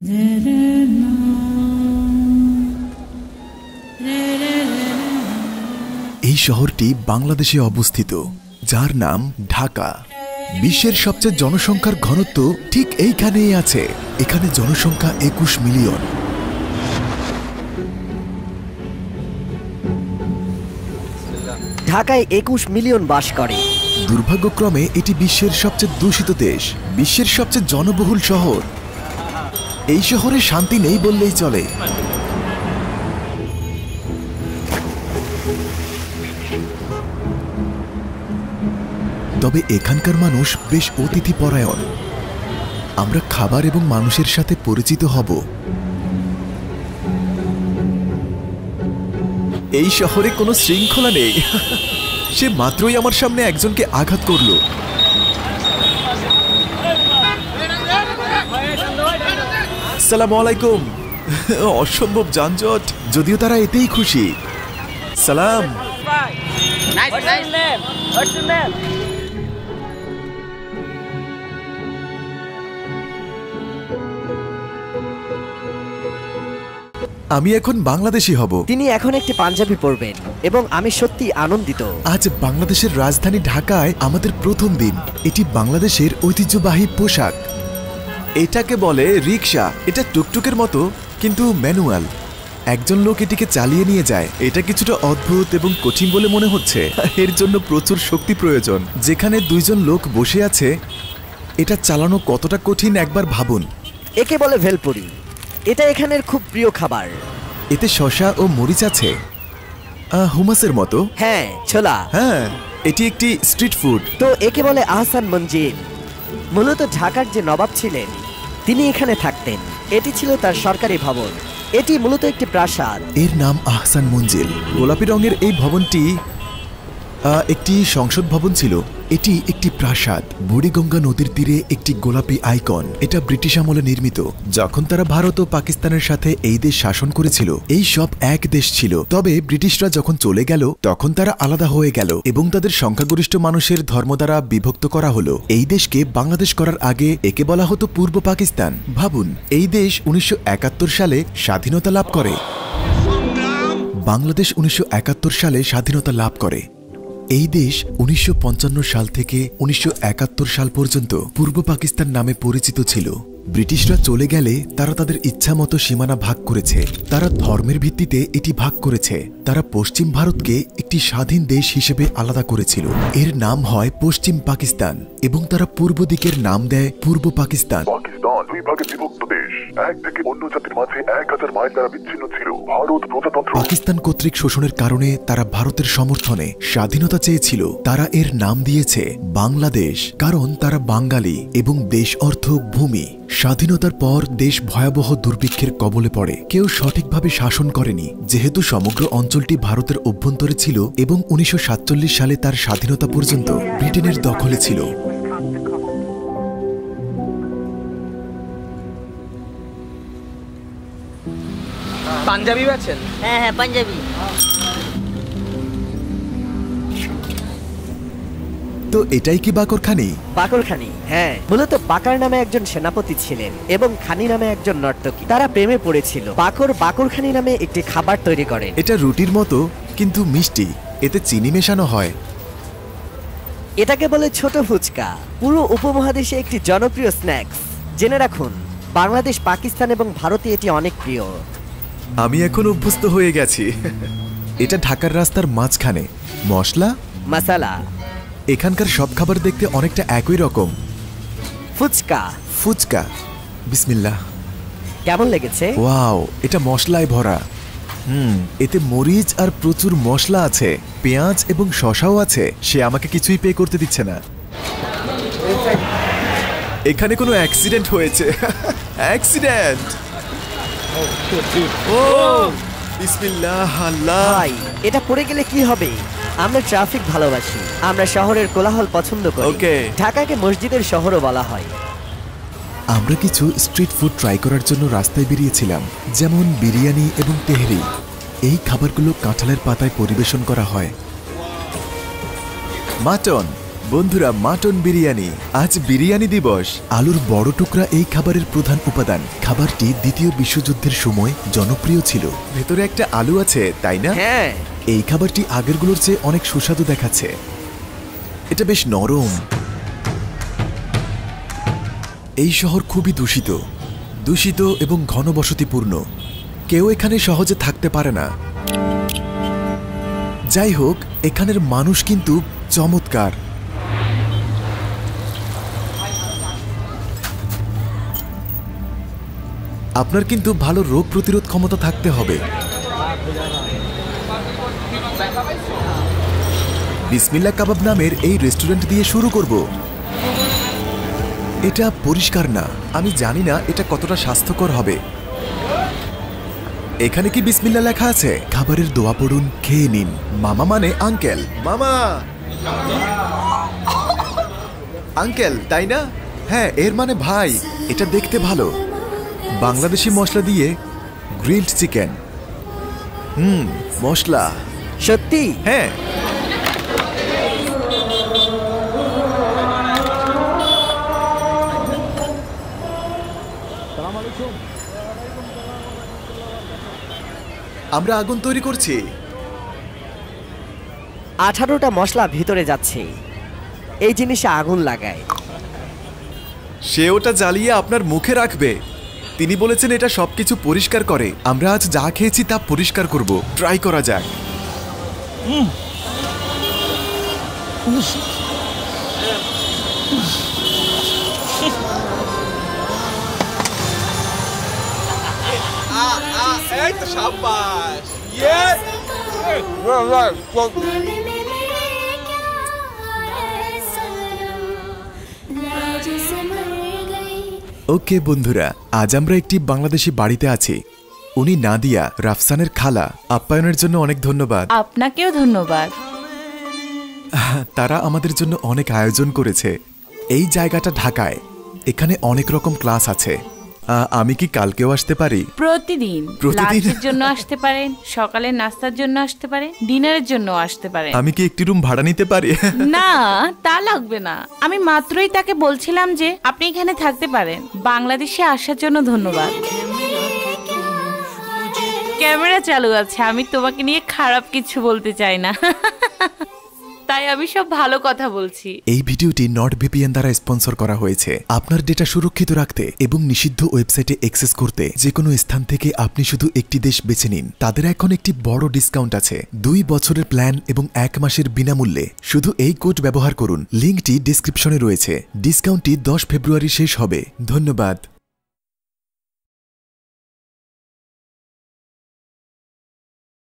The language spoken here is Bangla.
এই শহরটি বাংলাদেশে অবস্থিত, যার নাম ঢাকা। বিশ্বের সবচেয়ে জনসংখ্যার ঘনত্ব ঠিক এইখানেই আছে। এখানে জনসংখ্যা 21 মিলিয়ন। ঢাকায় 21 মিলিয়ন বাস করে। দুর্ভাগ্যক্রমে এটি বিশ্বের সবচেয়ে দূষিত দেশ, বিশ্বের সবচেয়ে জনবহুল শহর। এই শহরে শান্তি নেই বললেই চলে। তবে এখানকার মানুষ বেশ অতিথিপরায়ণ। আমরা খাবার এবং মানুষের সাথে পরিচিত হব। এই শহরে কোনো শৃঙ্খলা নেই। সে মাত্রই আমার সামনে একজনকে আঘাত করলো। আসসালামু আলাইকুম। অসম্ভব যানজট, যদিও তারা এতেই খুশি। সালাম। আমি এখন বাংলাদেশি হব। তিনি এখন একটি পাঞ্জাবি পরবেন এবং আমি সত্যি আনন্দিত। আজ বাংলাদেশের রাজধানী ঢাকায় আমাদের প্রথম দিন। এটি বাংলাদেশের ঐতিহ্যবাহী পোশাক। এটাকে বলে রিকশা। এটা টুকটুকের মতো, কিন্তু ম্যানুয়াল। একজন লোক এটিকে চালিয়ে নিয়ে যায়। এটা কিছুটা অদ্ভুত এবং কঠিন বলে মনে হচ্ছে। এর জন্য প্রচুর শক্তি প্রয়োজন। যেখানে দুইজন লোক বসে আছে, এটা চালানো কতটা কঠিন একবার ভাবুন। একে বলে ভেলপুরি। এটা এখানের খুব প্রিয় খাবার। এতে শসা ও মরিচ আছে, হুমাসের মতো। হ্যাঁ, ছোলা। হ্যাঁ, এটি একটি স্ট্রিট ফুড। তো একে বলে আহসান মঞ্জিল। মূলত ঢাকার যে নবাব ছিলেন, তিনি এখানে থাকতেন। এটি ছিল তার সরকারি ভবন। এটি মূলত একটি প্রাসাদ। এর নাম আহসান মঞ্জিল। গোলাপি রঙের এই ভবনটি একটি সংসদ ভবন ছিল। এটি একটি প্রাসাদ। বুড়িগঙ্গা নদীর তীরে একটি গোলাপি আইকন। এটা ব্রিটিশ আমলে নির্মিত। যখন তারা ভারত ও পাকিস্তানের সাথে এই দেশ শাসন করেছিল, এই সব এক দেশ ছিল। তবে ব্রিটিশরা যখন চলে গেল, তখন তারা আলাদা হয়ে গেল এবং তাদের সংখ্যাগরিষ্ঠ মানুষের ধর্ম দ্বারা বিভক্ত করা হলো। এই দেশকে বাংলাদেশ করার আগে একে বলা হতো পূর্ব পাকিস্তান। ভাবুন, এই দেশ 1971 সালে স্বাধীনতা লাভ করে। বাংলাদেশ 1971 সালে স্বাধীনতা লাভ করে। এই দেশ 1955 সাল থেকে 1971 সাল পর্যন্ত পূর্ব পাকিস্তান নামে পরিচিত ছিল। ব্রিটিশরা চলে গেলে তারা তাদের ইচ্ছা মতো সীমানা ভাগ করেছে। তারা ধর্মের ভিত্তিতে এটি ভাগ করেছে। তারা পশ্চিম ভারতকে একটি স্বাধীন দেশ হিসেবে আলাদা করেছিল। এর নাম হয় পশ্চিম পাকিস্তান এবং তারা পূর্ব দিকের নাম দেয় পূর্ব পাকিস্তান। পাকিস্তান কর্তৃক শোষণের কারণে তারা ভারতের সমর্থনে স্বাধীনতা চেয়েছিল। তারা এর নাম দিয়েছে বাংলাদেশ, কারণ তারা বাঙালি এবং দেশ অর্থ ভূমি। স্বাধীনতার পর দেশ ভয়াবহ দুর্ভিক্ষের কবলে পড়ে। কেউ সঠিকভাবে শাসন করেনি, যেহেতু সমগ্র অঞ্চলটি ভারতের অভ্যন্তরে ছিল এবং 1947 সালে তার স্বাধীনতা পর্যন্ত ব্রিটেনের দখলে ছিল। পাঞ্জাবি আছেন? হ্যাঁ হ্যাঁ, পাঞ্জাবি। তো এটাই কি বাকরখানি? বাকরখানি, হ্যাঁ। মূলত বাকার নামে একজন সেনাপতি ছিলেন এবং খানি নামে একজন নর্তকী। তারা প্রেমে পড়েছিল। বাকরখানি নামে একটি খাবার তৈরি করে। এটা রুটির মতো, কিন্তু মিষ্টি। এতে চিনি মেশানো হয়। এটাকে বলে ছোট ফুচকা। পুরো উপমহাদেশে একটি জনপ্রিয় স্ন্যাক্স। জেনে রাখুন, বাংলাদেশ, পাকিস্তান এবং ভারতে এটি অনেক প্রিয়। আমি এখন অভ্যস্ত হয়ে গেছি। এটা ঢাকার রাস্তার মাঝখানে। মশলা, মশলা। এখানকার সব খাবার দেখতে অনেকটা একই রকম। ফুচকা। ফুচকা। বিসমিল্লাহ। কেমন লেগেছে? ওয়াও, এটা মশলায় ভরা। এতে মরিচ আর প্রচুর মশলা আছে। পেঁয়াজ এবং শসাও আছে। সে আমাকে কিছুই পে করতে দিচ্ছে না। এখানে কোনো অ্যাক্সিডেন্ট হয়েছে। অ্যাক্সিডেন্ট। ও বিসমিল্লাহ। আল্লাহ, ভাই, এটা পড়ে গেলে কি হবে? আমরা ট্রাফিক ভালোবাসি। আমরা শহরের কোলাহল পছন্দ করি। ওকে। ঢাকাকে মসজিদের শহরও বলা হয়। আমরা কিছু স্ট্রিট ফুড ট্রাই করার জন্য রাস্তায় বেরিয়েছিলাম, যেমন বিরিয়ানি এবং তেহরি। এই খাবারগুলো কাঁঠালের পাতায় পরিবেশন করা হয়। মাটন, বন্ধুরা, মাটন বিরিয়ানি। আজ বিরিয়ানি দিবস। আলুর বড় টুকরা এই খাবারের প্রধান উপাদান। খাবারটি দ্বিতীয় বিশ্বযুদ্ধের সময় জনপ্রিয় ছিল। ভেতরে একটা আলু আছে, তাই না? হ্যাঁ। এই খাবারটি আগেরগুলোর চেয়ে অনেক সুস্বাদু দেখাচ্ছে। এটা বেশ নরম। এই শহর খুবই দূষিত এবং ঘনবসতিপূর্ণ। কেউ এখানে সহজে থাকতে পারে না। যাই হোক, এখানের মানুষ কিন্তু চমৎকার। আপনার কিন্তু ভালো রোগ প্রতিরোধ ক্ষমতা থাকতে হবে। বিসমিল্লাহ কাবাব নামের এই রেস্টুরেন্ট দিয়ে শুরু করব। এটা পরিষ্কার না। আমি জানি না এটা কতটা স্বাস্থ্যকর হবে। এখানে কি বিসমিল্লাহ লেখা আছে? খাবারের দোয়া পড়ুন, খেয়ে নিন। মামা মানে আঙ্কেল। মামা আঙ্কেল, তাই না? হ্যাঁ, এর মানে ভাই। এটা দেখতে ভালো। বাংলাদেশি মশলা দিয়ে গ্রিলড চিকেন। মশলা সত্যি? হ্যাঁ। আমরা আগুন তৈরি করছি। 18টা মশলা ভিতরে যাচ্ছে। এই জিনিসে আগুন লাগায়। সে ওটা জ্বালিয়ে আপনার মুখে রাখবে। তিনি বলেছেন এটা সবকিছু পরিষ্কার করে। আমরা আজ যা খেয়েছি তা পরিষ্কার করব। ট্রাই করা যাক। এই তো শাবাশ। ইয়েস। রাইট। ওকে বন্ধুরা, আজ আমরা একটি বাংলাদেশি বাড়িতে আছি। উনি নাদিয়া, রাফসানের খালা। আপ্যায়নের জন্য অনেক ধন্যবাদ। আপনাকেও ধন্যবাদ। তারা আমাদের জন্য অনেক আয়োজন করেছে। এই জায়গাটা ঢাকায়। এখানে অনেক রকম ক্লাস আছে। আমি কি কালকেও আসতে পারি? প্রতিদিন লাঞ্চের জন্য আসতে পারেন, সকালের নাস্তার জন্য আসতে পারেন, ডিনারের জন্য আসতে পারেন। আমি কি একটি রুম ভাড়া নিতে পারি? না, তা লাগবে না। আমি মাত্রই তাকে বলছিলাম যে আপনি এখানে থাকতে পারেন। বাংলাদেশে আসার জন্য ধন্যবাদ। ক্যামেরা চালু আছে। আমি তোমাকে নিয়ে খারাপ কিছু বলতে চাই না, তাই আমি সব ভালো কথা বলছি। এই ভিডিওটি নর্ডভিপিএন দ্বারা স্পন্সর করা হয়েছে। আপনার ডেটা সুরক্ষিত রাখতে এবং নিষিদ্ধ ওয়েবসাইটে অ্যাক্সেস করতে যে কোনো স্থান থেকে আপনি শুধু একটি দেশ বেছে নিন। তাদের এখন একটি বড় ডিসকাউন্ট আছে। 2 বছরের প্ল্যান এবং 1 মাসের বিনামূল্যে। শুধু এই কোড ব্যবহার করুন। লিঙ্কটি ডেসক্রিপশনে রয়েছে। ডিসকাউন্টটি 10 ফেব্রুয়ারি শেষ হবে। ধন্যবাদ।